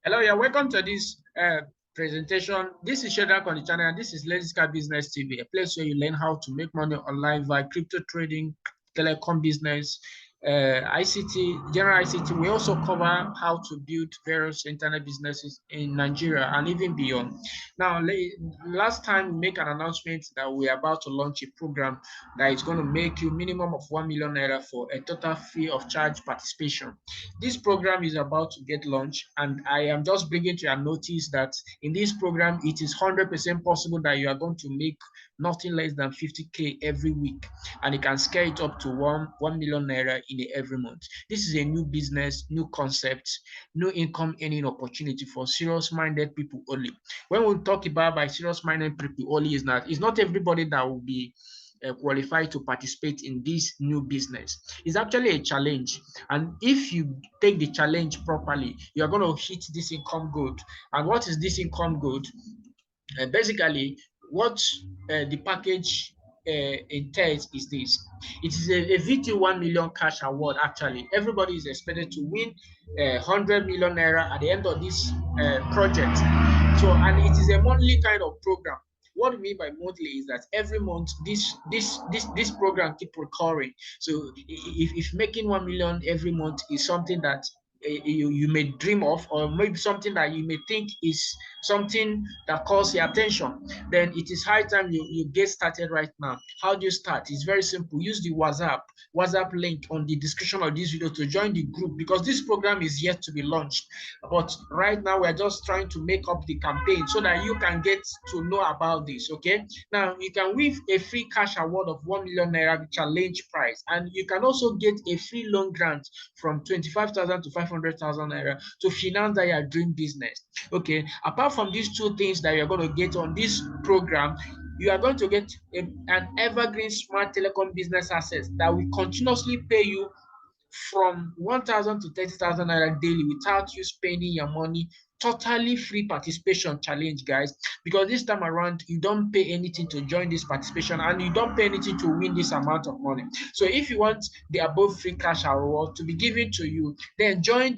Hello, yeah, welcome to this presentation. This is Shedrach on the channel, and this is Legit Cash Business TV, a place where you learn how to make money online via crypto trading, telecom business, ICT, general ICT. We also cover how to build various internet businesses in Nigeria and even beyond. Now, last time we make an announcement that we are about to launch a program that is going to make you minimum of 1 million naira for a total free of charge participation. This program is about to get launched, and I am just bringing to your notice that in this program, it is 100% possible that you are going to make nothing less than 50k every week, and you can scale it up to 1 million naira in every month. This is a new business, new concept, new income earning opportunity for serious-minded people only. When we talk about by serious-minded people only, is that it's not everybody that will be qualified to participate in this new business. It's actually a challenge, and if you take the challenge properly, you're going to hit this income goal. And what is this income goal? Basically, what the package entails is this. It is a VTU 1 million cash award. Actually, everybody is expected to win 100 million naira at the end of this project. So, and it is a monthly kind of program. What we mean by monthly is that every month this program keep recurring. So if making 1 million every month is something that you may dream of, or maybe something that you may think is something that calls your attention, then it is high time you get started right now. How do you start? It's very simple. Use the WhatsApp link on the description of this video to join the group, because this program is yet to be launched. But right now we're just trying to make up the campaign so that you can get to know about this. Okay, now you can win a free cash award of 1 million naira challenge prize, and you can also get a free loan grant from 25,000 to 500,000 naira to finance that your dream business. Okay, apart from these two things that you're going to get on this program, you are going to get an evergreen smart telecom business assets that will continuously pay you from 1,000 to 30,000 naira daily without you spending your money. Totally free participation challenge, guys, because this time around you don't pay anything to join this participation, and you don't pay anything to win this amount of money. So if you want the above free cash award to be given to you, then join